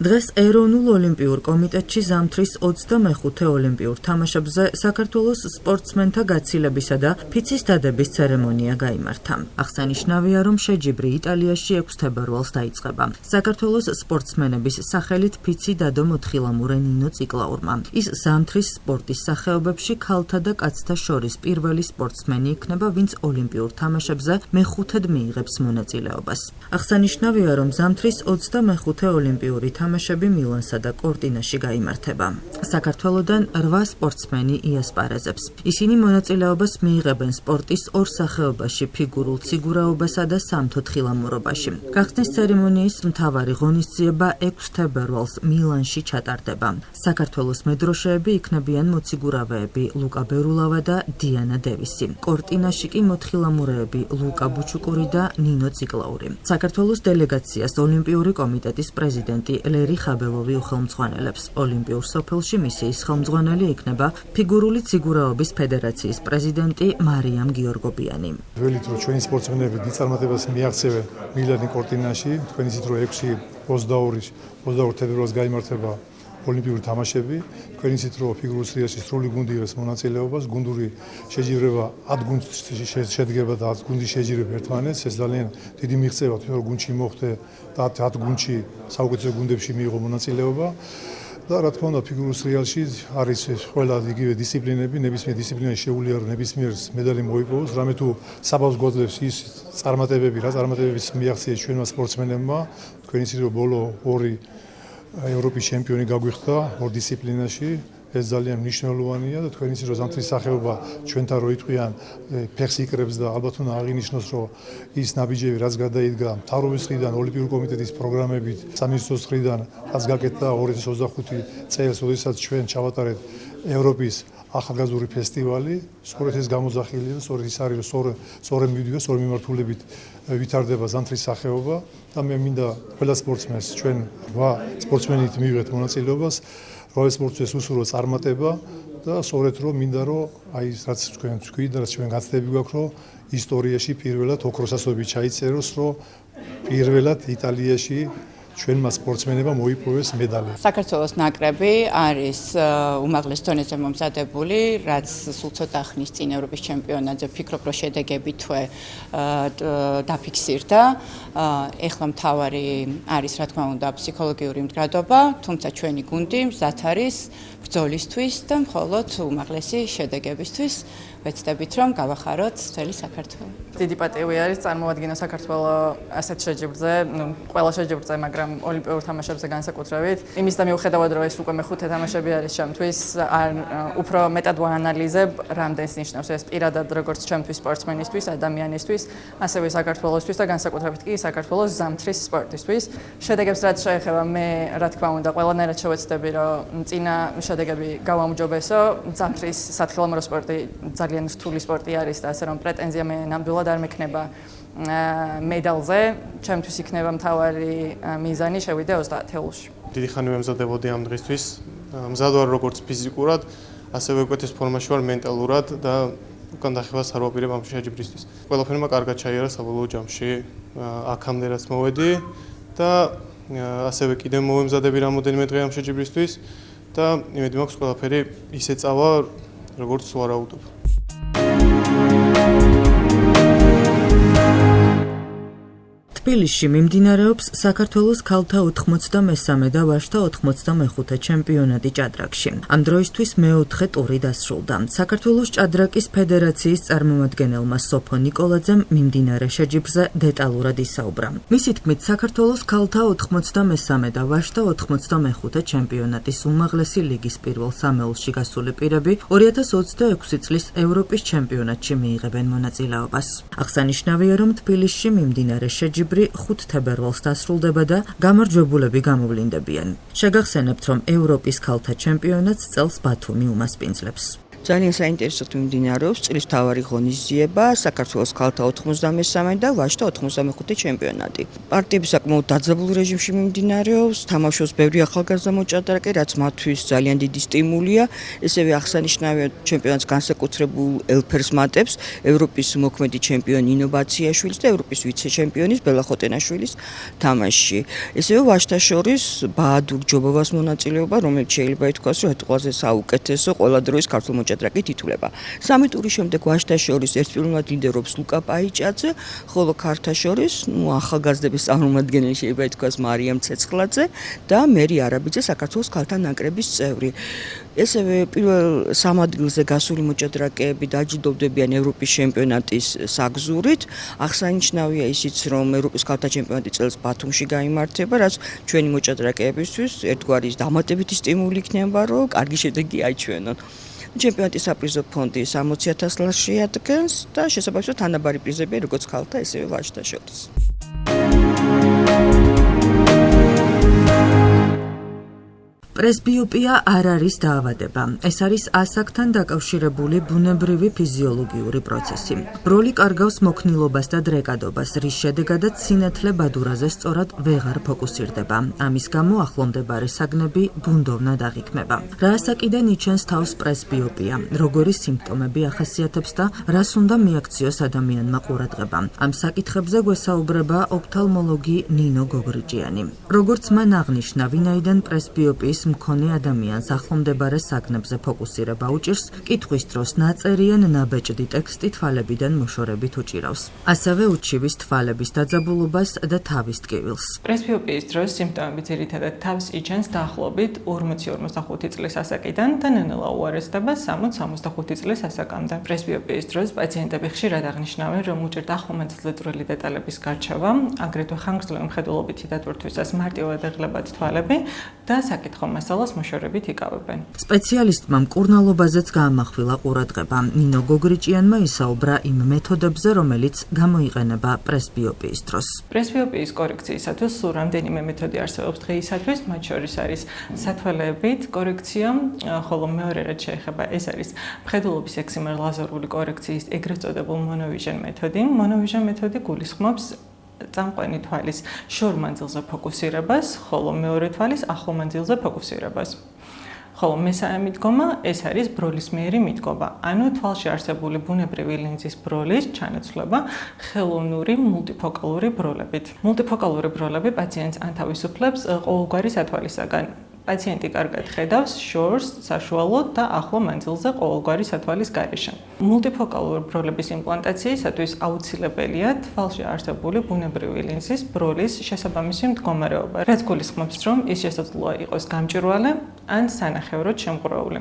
დღეს ეროვნულ ოლიმპიურ კომიტეტში ზამთრის 25-ე ოლიმპიურ თამაშებზე საქართველოს სპორტსმენთა გაცილებისა და ფიცის დადების ცერემონია გაიმართა. აღსანიშნავია, რომ შეჯიბრი იტალიაში 6 თებერვალს დაიწყება. საქართველოს სპორტსმენების სახელით ფიცი დადო მოთხილამურე ნინო ციკლაურმა. ის ზამთრის სპორტის სახეობებში ქალთა და კაცთა შორის პირველი სპორტსმენი იქნება, ვინც ოლიმპიურ თამაშებზე მეხუთედ მიიღებს მონაწილეობას. აღსანიშნავია, რომ ზამთრის 25-ე ოლიმპიური თამაშები მილანსა და კორტინაში გაიმართება. საქართველოდან 8 სპორტსმენი იასპარეზებს. ისინი მონაწილეობას მიიღებენ სპორტის 2 სახეობაში, ფიგურულ ციგურაობასა და სამთო თხილამურობაში. გახსნის ცერემონიის მთავარი ღონისძიება 6 თებერვალს მილანში ჩატარდება. საქართველოს მედროშეები იქნებიან მოციგურავეები ლუკა ბერულავა და დიანა დევისი. კორტინაში კი მოთხილამურეები ლუკა ბუჩუკური და ნინო ციკლაური. საქართველოს დელეგაციას ოლიმპიური კომიტეტის პრეზიდენტი ლერი ხაბელოვი უხელმძღვანელებს. ოლიმპიურ სოფელში მისიის ხელმძღვანელი იქნება ფიგურული ციგურაობის ფედერაციის პრეზიდენტი მარიამ გიორგობიანი. ველით რომ ჩვენი სპორტსმენები დიდ წარმატებას მიაღწევენ მილანი კორტინაში, თქვენ იცით რომ 6-22 თებერვალს გაიმართება ოლიმპიური თამაშები. თქვენ იცით რომ ფიგურულ სრიაში სრული გუნდი იღებს მონაწილეობას, გუნდური შეჯიბრება 10 გუნდს შედგება და 10 გუნდი შეჯიბრება ერთმანეთს. ეს ძალიან დიდი მიღწევა, თუმცა გუნდში მოხდე და 10 გუნდში საუკეთესო გუნდებში მიიღო მონაწილეობა. და რა თქმა უნდა ფიგურულ სრიალში არის ყველა იგივე დისციპლინები, ნებისმიერ დისციპლინაში შეუძლია რომ ნებისმიერს მედალი მოიპოვოს, რამე თუ საბავს გვაძლევს ის წარმატებების მიაღწიეს ჩვენმა სპორტსმენებმა. თქვენ იცით რომ ბოლო 2 ევროპის ჩემპიონი გაგვიხდა 2 დისციპლინაში. ეს ძალიან მნიშვნელოვანია და თქვენ იცით რომ ზამთრის სახეობა ჩვენთან რო იტყვიან ფეხს იკრებს და ალბათ უნდა აღინიშნოს რომ ის ნაბიჯები რაც გადაიდგა მთავრობის მხრიდან ოლიმპიური კომიტეტის პროგრამებით სამინისტროს მხრიდან რაც გაკეთდა 2025 წელს, როდესაც ჩვენ ჩავატარეთ ევროპის ახალგაზრდული ფესტივალი, სწორედ ეს გამოძახილია, სწორედ ის არის რომ სწორედ მივიდივართ, სწორ მიმართულებით ვითარდება ზამთრის სახეობა და მე მინდა ყველა სპორტსმენს ჩვენ 8 სპორტსმენით მივიღეთ მონაწილეობას. სპორტის უსურო წარმატება და სწორედ რომ მინდა რომ აი რაც თქვენ თქვით და რაც ჩვენ გაცდები გვაქვს რომ ისტორიაში პირველად ოქროსასოები ჩაიწეროს რომ პირველად იტალიაში ჩვენმა სპორტსმენებმა მოიპოვეს მედალი. საქართველოს ნაკრები არის უმაღლეს დონეზე მომზადებული, რაც სულ ცოტა ხნის წინ ევროპის ჩემპიონატზე ვფიქრობ, რომ შედეგები თვე დაფიქსირდა. ეხლა მთავარი არის, რა თქმა უნდა, ფსიქოლოგიური მდგრადობა, თუმცა ჩვენი გუნდი მზად არის ბრძოლისთვის და მხოლოდ უმაღლესი შედეგებისთვის. ვეცდებით რომ გავახაროთ მთელი საქართველო. დიდი პატივი არის წარმოადგინა საქართველოს ასეთ შეჯიბრზე, ყველა შეჯიბრზე, მაგრამ ოლიმპიურ თამაშებზე განსაკუთრებით. იმის და მიუხედავად რომ ეს უკვე მეხუთე თამაშები არის ჩემთვის, უფრო მეტად ვაანალიზებ, რამდენს ნიშნავს ეს პირადად როგორც ჩემთვის სპორტსმენისთვის, ადამიანისთვის, ასევე საქართველოსთვის და განსაკუთრებით კი საქართველოს ზამთრის სპორტისთვის. შედეგებს რაც შეეხება, მე რა თქმა უნდა ყველანაირად შევეცდები რომ წინა შედეგები გავამჯობესო. ზამთრის სათხილამურო სპორტი ძალიან რთული სპორტი არის და ასე რომ პრეტენზია მე ნამდვილად არ მექნება მედალზე, ჩემთვის იქნება მთავარი მიზანი შევიდე 30 ელულში. დიდი ხანი ვემზადებოდი ამ დღისთვის. მზად ვარ როგორც ფიზიკურად, ასევე უკეთეს ფორმაში ვარ მენტალურად და უკან დახევას არ ვაპირებ ამ შეჯიბრისთვის. ყველაფერმა კარგად ჩაიარა საბოლოო ჯამში, აქამდე რაც მოვედი და ასევე კიდევ მოვემზადები რამოდენიმე დღე ამ შეჯიბრისთვის და იმედი მაქვს ყველაფერი ისე წავა, როგორც ვარაუდობ. თბილისში მიმდინარეობს საქართველოს ქალთა 93 და ვაჟთა 95 ჩემპიონატი ჭადრაკში. ამ დროისთვის მეოთხე ტური დასრულდა. საქართველოს ჭადრაკის ფედერაციის წარმომადგენელმა სოფო ნიკოლაძემ მიმდინარე შეჯიბრზე დეტალურად ისაუბრა. მისი თქმით, საქართველოს ქალთა 93 და ვაჟთა 95 ჩემპიონატის უმაღლესი ლიგის პირველ სამეულში გასული პირები 2026 წლის ევროპის ჩემპიონატში მიიღებენ მონაწილეობას. აღსანიშნავია, რომ თბილისში მიმდინარე შეჯიბრი 5 თებერვალს დასრულდება და გამარჯვებულები გამოვლინდებიან. შეგახსენებთ, რომ ევროპის ქალთა ჩემპიონატს წელს ბათუმი უმასპინძლებს. ძალიან საინტერესოდ მიმდინარეობს წლის მთავარი ღონისძიება, საქართველოს ქალთა 93 და ვაჟთა 95 ჩემპიონატი. პარტიები საკმაოდ დაძაბულ რეჟიმში მიმდინარეობს, თამაშობს ბევრი ახალგაზრდა მოჭადრაკე, რაც მათთვის ძალიან დიდი სტიმულია. ესევე აღსანიშნავია ჩემპიონატს განსაკუთრებულ ელფერს მატებს ევროპის მოქმედი ჩემპიონი ნინო ბაციაშვილის და ევროპის ვიცე-ჩემპიონის ბელა ხოტენაშვილის თამაში. ესევე ვაჟთა შორის ბაადურ ჯობოვას მონაწილეობა, რომელიც შეიძლება ითქვას, რომ ყველაზე საუკეთესო ყველა დროის ქართულ მოჭადრაკედ ითვლება. სამი ტურის შემდეგ ვაჟთა შორის ერთპიროვნად ლიდერობს ლუკა პაიჭაძე, ხოლო ქალთა შორის ახალგაზრდების წარმომადგენელი შეიძლება ითქვას მარიამ ცეცხლაძე და მერი არაბიძე საქართველოს ქალთა ნაკრების წევრი. ესევე პირველ სამ ადგილზე გასული მოჭადრაკეები დაჯილდოვდებიან ევროპის ჩემპიონატის საგზურით. აღსანიშნავია ისიც, რომ ევროპის ქალთა ჩემპიონატი წელს ბათუმში გაიმართება, რაც ჩვენი მოჭადრაკეებისთვის ერთგვარი დამატებითი სტიმული იქნება, რომ კარგი შედეგი აჩვენონ. ჩემპიონატის საპრიზო ფონდი 60,000 ლარს შეადგენს და შესაბამისად თანაბარი პრიზებია როგორც ქალთა, ესევე ვაჟთა შორის. პრესბიოპია არ არის დაავადება. ეს არის ასაკთან დაკავშირებული ბუნებრივი ფიზიოლოგიური პროცესი. ბროლი კარგავს მოქნილობას და დრეკადობას, რის შედეგადაც სინათლე ბადურაზე სწორად ვეღარ ფოკუსირდება. ამის გამო ახლომდებარე საგნები ბუნდოვნად აღიქმება. რა ასაკიდან იჩენს თავს პრესბიოპია, როგორი სიმპტომები ახასიათებს და რას უნდა მიაქციოს ადამიანმა ყურადღება. ამ საკითხებზე გვესაუბრება ოფთალმოლოგი ნინო გოგრიჭიანი. როგორც მან აღნიშნა, ვინაიდან პრესბიოპიის მქონე ადამიანს ახლომდებარე საგნებზე ფოკუსირება უჭირს, კითხვის დროს ნაწერიან ნაბეჭდი ტექსტი თვალებიდან მოშორებით უჭირავს. ასევე უჩივის თვალების დაძაბულობას და თავის ტკივილს. პრესბიოპიის დროს სიმპტომები ძირითადად თავს იჩენს დაახლოებით 40-45 წლის ასაკიდან და ნელ-ნელა უარესდება 60-65 წლის ასაკამდე. პრესბიოპიის დროს პაციენტები ხშირად აღნიშნავენ, რომ უჭირთ ახლომანძილზე წვრილი დეტალების გარჩევა, აგრეთვე ხანგრძლივი მხედველობითი დატვირთვისას მარტივად ეღლებათ თვალები და საკითხო მასალას მოშორებით იკავებენ. სპეციალისტმა მკურნალობაზეც გაამახვილა ყურადღება. ნინო გოგრიჭიანმა ისაუბრა იმ მეთოდებზე, რომელიც გამოიყენება პრესბიოპიის დროს. პრესბიოპიის კორექციისათვის სულ რამდენიმე მეთოდი არსებობს დღეისათვის, მათ შორის არის სათვალეებით კორექცია, ხოლო მეორე რაც შეეხება, ეს არის მხედველობის ექსიმერ ლაზერული კორექციის ეგრეთ წოდებულ მონოვიჟენ მეთოდი. მონოვიჟენ მეთოდი გულისხმობს წამყვანი თვალის შორ მანძილზე ფოკუსირებას, ხოლო მეორე თვალის ახლო მანძილზე ფოკუსირებას. ხოლო მესამე მიდგომა ეს არის ბროლისმიერი მიდგომა, ანუ თვალში არსებული ბუნებრივი ლინზის ბროლის ჩანაცვლება ხელოვნური მულტიფოკალური ბროლებით. მულტიფოკალური ბროლები პაციენტს ანთავისუფლებს ყოველგვარი სათვალისაგან. პაციენტი კარგად ხედავს შორს, საშუალოდ და ახლო მანძილზე ყოველგვარი სათვალის გარეშე. მულტიფოკალური ბროლების იმპლანტაციისათვის აუცილებელია თვალში არსებული ბუნებრივი ლინზის ბროლის შესაბამისი მდგომარეობა, რაც გულისხმობს, რომ ის შესაძლოა იყოს გამჭვირვალე ან სანახევროდ შემღვრეული.